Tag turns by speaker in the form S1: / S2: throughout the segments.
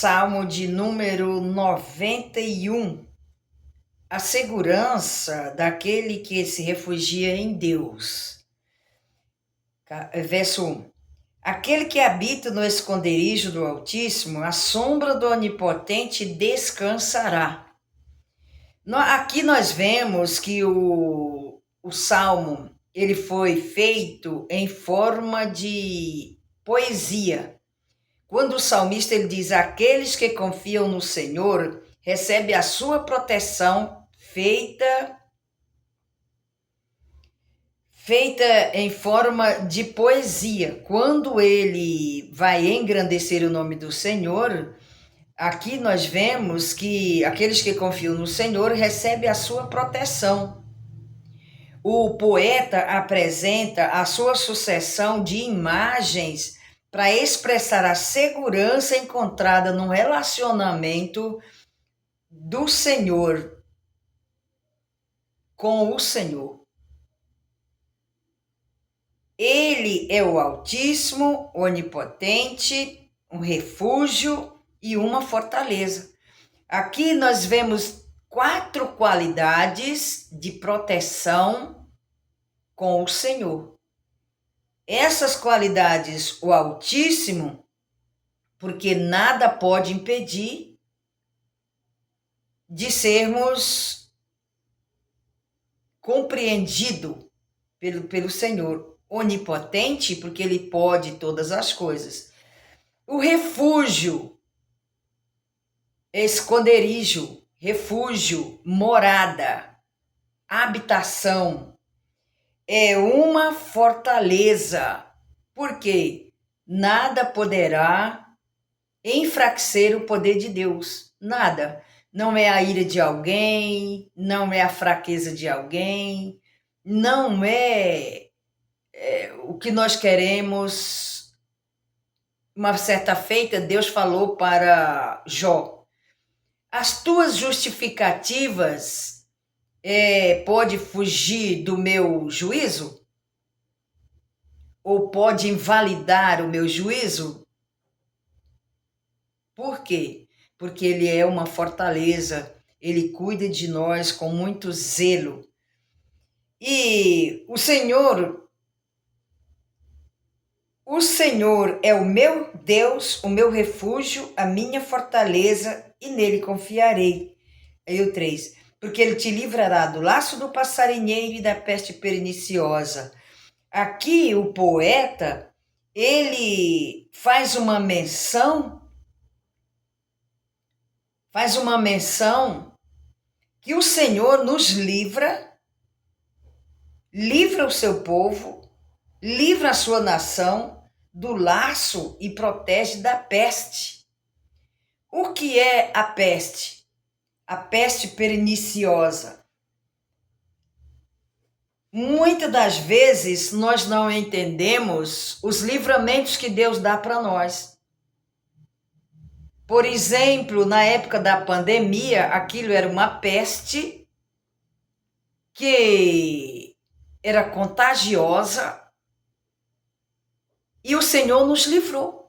S1: Salmo de número 91. A segurança daquele que se refugia em Deus. Verso 1. Aquele que habita no esconderijo do Altíssimo, a sombra do Onipotente descansará. Aqui nós vemos que o Salmo ele foi feito em forma de poesia. Quando o salmista ele diz: aqueles que confiam no Senhor recebem a sua proteção feita em forma de poesia. Quando ele vai engrandecer o nome do Senhor, aqui nós vemos que aqueles que confiam no Senhor recebem a sua proteção. O poeta apresenta a sua sucessão de imagens para expressar a segurança encontrada no relacionamento do Senhor com o Senhor. Ele é o Altíssimo, onipotente, um refúgio e uma fortaleza. Aqui nós vemos 4 qualidades de proteção com o Senhor. Essas qualidades, o Altíssimo, porque nada pode impedir de compreendidos pelo Senhor. Onipotente, porque ele pode todas as coisas. O refúgio, esconderijo, refúgio, morada, habitação, é uma fortaleza, porque nada poderá enfraquecer o poder de Deus, nada. Não é a ira de alguém, não é a fraqueza de alguém, não é o que nós queremos. Uma certa feita, Deus falou para Jó: as tuas justificativas pode fugir do meu juízo? Ou pode invalidar o meu juízo? Por quê? Porque ele é uma fortaleza, ele cuida de nós com muito zelo. E o Senhor é o meu Deus, o meu refúgio, a minha fortaleza, e nele confiarei. Aí o 3. Porque ele te livrará do laço do passarinheiro e da peste perniciosa. Aqui o poeta, ele faz uma menção que o Senhor nos livra o seu povo, livra a sua nação do laço e protege da peste. O que é a peste? A peste perniciosa. Muitas das vezes nós não entendemos os livramentos que Deus dá para nós. Por exemplo, na época da pandemia, aquilo era uma peste que era contagiosa e o Senhor nos livrou.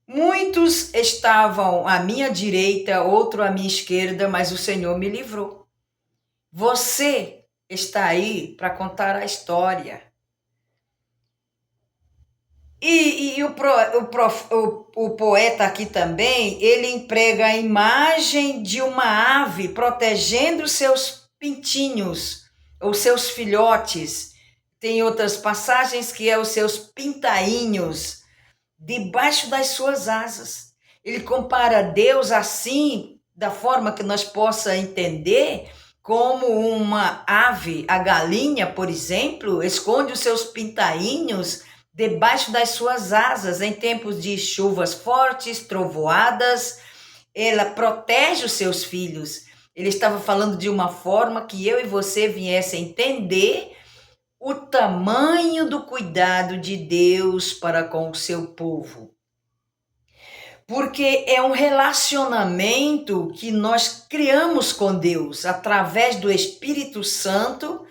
S1: Muitos estavam à minha direita, outro à minha esquerda, mas o Senhor me livrou. Você está aí para contar a história. E o poeta aqui também, ele emprega a imagem de uma ave protegendo seus pintinhos, ou seus filhotes. Tem outras passagens que é os seus pintainhos, debaixo das suas asas. Ele compara Deus assim, da forma que nós possa entender, como uma ave, a galinha, por exemplo, esconde os seus pintainhos debaixo das suas asas em tempos de chuvas fortes, trovoadas. Ela protege os seus filhos. Ele estava falando de uma forma que eu e você viessem entender o tamanho do cuidado de Deus para com o seu povo. Porque é um relacionamento que nós criamos com Deus através do Espírito Santo.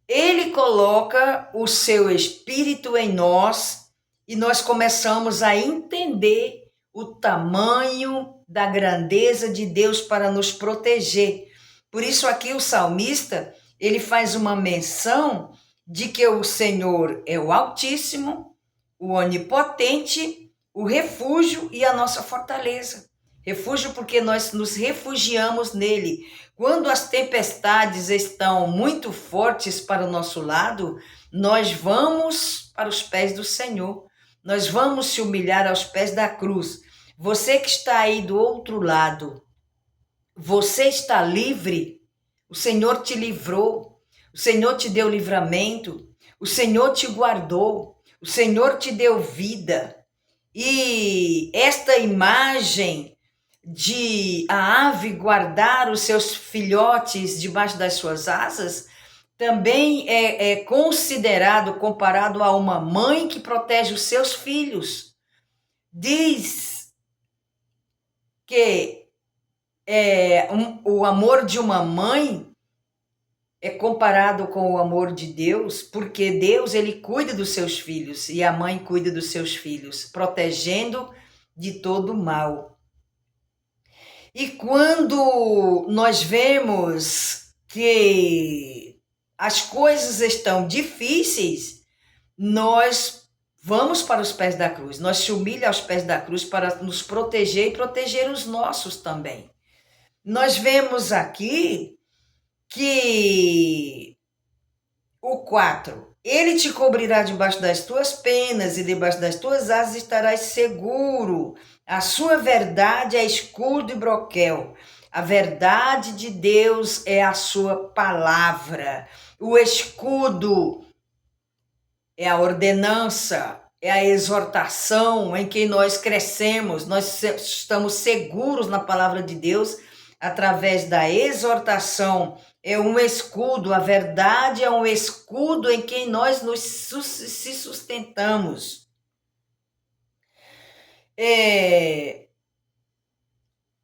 S1: Ele coloca o seu Espírito em nós e nós começamos a entender o tamanho da grandeza de Deus para nos proteger. Por isso aqui o salmista, ele faz uma menção de que o Senhor é o Altíssimo, o Onipotente, o refúgio e a nossa fortaleza. Refúgio porque nós nos refugiamos nele. Quando as tempestades estão muito fortes para o nosso lado, nós vamos para os pés do Senhor. Nós vamos se humilhar aos pés da cruz. Você que está aí do outro lado, você está livre? O Senhor te livrou, o Senhor te deu livramento, o Senhor te guardou, o Senhor te deu vida. E esta imagem de a ave guardar os seus filhotes debaixo das suas asas também é considerado, comparado a uma mãe que protege os seus filhos. Diz que o amor de uma mãe é comparado com o amor de Deus, porque Deus ele cuida dos seus filhos e a mãe cuida dos seus filhos, protegendo de todo mal. E quando nós vemos que as coisas estão difíceis, nós vamos para os pés da cruz, nós se humilhamos aos pés da cruz para nos proteger e proteger os nossos também. Nós vemos aqui que o 4, ele te cobrirá debaixo das tuas penas e debaixo das tuas asas estarás seguro. A sua verdade é escudo e broquel. A verdade de Deus é a sua palavra. O escudo é a ordenança, é a exortação em que nós crescemos. Nós estamos seguros na palavra de Deus através da exortação. É um escudo, a verdade é um escudo em quem nós se sustentamos.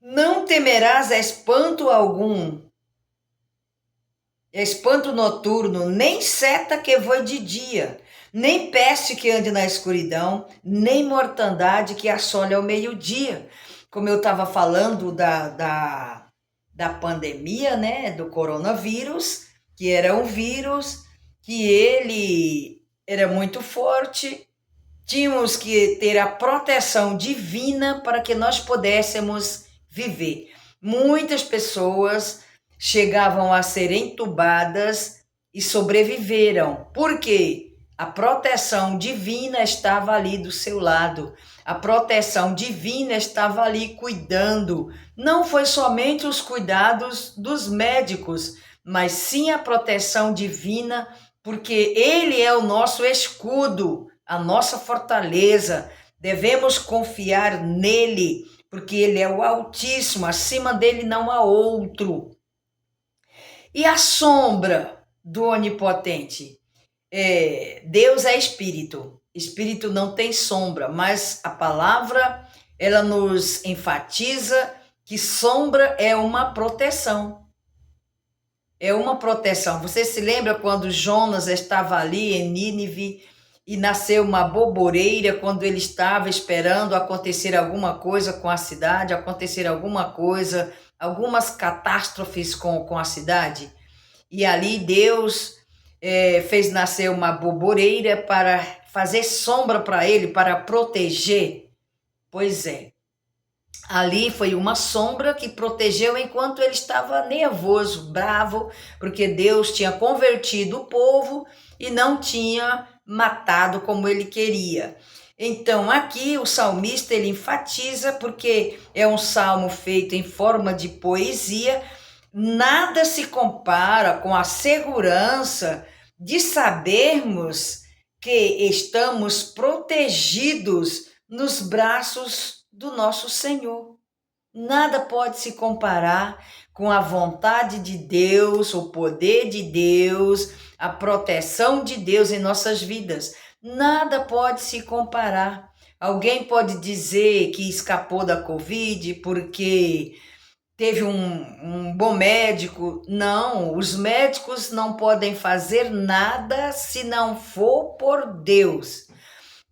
S1: Não temerás a espanto algum, espanto noturno, nem seta que voe de dia, nem peste que ande na escuridão, nem mortandade que assole ao meio-dia. Como eu estava falando da pandemia, né, do coronavírus, que era um vírus, que ele era muito forte, tínhamos que ter a proteção divina para que nós pudéssemos viver. Muitas pessoas chegavam a ser entubadas e sobreviveram. Por quê? A proteção divina estava ali do seu lado. A proteção divina estava ali cuidando. Não foi somente os cuidados dos médicos, mas sim a proteção divina, porque Ele é o nosso escudo, a nossa fortaleza. Devemos confiar nele, porque Ele é o Altíssimo, acima dele não há outro. E a sombra do Onipotente? Deus é Espírito. Espírito não tem sombra, mas a palavra ela nos enfatiza que sombra é uma proteção. É uma proteção. Você se lembra quando Jonas estava ali em Nínive e nasceu uma boboreira quando ele estava esperando acontecer alguma coisa com a cidade, acontecer alguma coisa, algumas catástrofes com a cidade? E ali Deus fez nascer uma boboreira para fazer sombra para ele, para proteger. Pois é, ali foi uma sombra que protegeu enquanto ele estava nervoso, bravo, porque Deus tinha convertido o povo e não tinha matado como ele queria. Então aqui o salmista ele enfatiza, porque é um salmo feito em forma de poesia. Nada se compara com a segurança de sabermos que estamos protegidos nos braços do nosso Senhor. Nada pode se comparar com a vontade de Deus, o poder de Deus, a proteção de Deus em nossas vidas. Nada pode se comparar. Alguém pode dizer que escapou da Covid porque teve um bom médico. Não, os médicos não podem fazer nada se não for por Deus.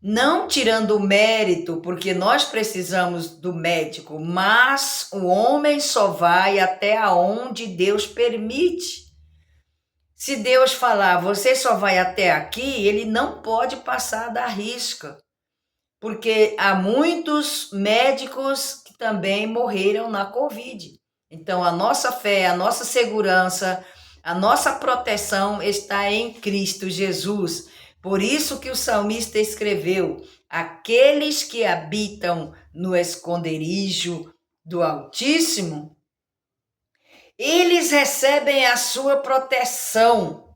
S1: Não tirando o mérito, porque nós precisamos do médico, mas o homem só vai até aonde Deus permite. Se Deus falar, você só vai até aqui, ele não pode passar da risca, porque há muitos médicos que também morreram na Covid. Então, a nossa fé, a nossa segurança, a nossa proteção está em Cristo Jesus. Por isso que o salmista escreveu: aqueles que habitam no esconderijo do Altíssimo, eles recebem a sua proteção.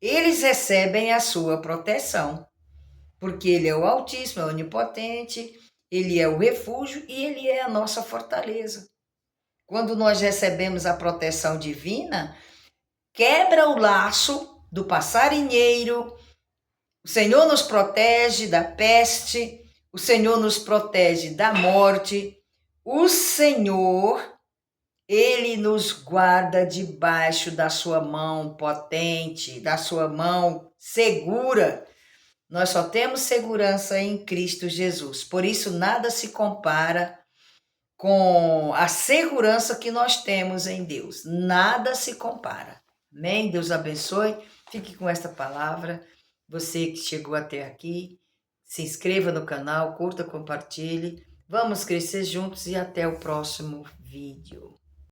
S1: Eles recebem a sua proteção, porque Ele é o Altíssimo, é o Onipotente, Ele é o refúgio e Ele é a nossa fortaleza. Quando nós recebemos a proteção divina, quebra o laço do passarinheiro, o Senhor nos protege da peste, o Senhor nos protege da morte, o Senhor, Ele nos guarda debaixo da sua mão potente, da sua mão segura. Nós só temos segurança em Cristo Jesus. Por isso, nada se compara com a segurança que nós temos em Deus. Nada se compara. Amém? Deus abençoe. Fique com esta palavra. Você que chegou até aqui, se inscreva no canal, curta, compartilhe. Vamos crescer juntos e até o próximo vídeo.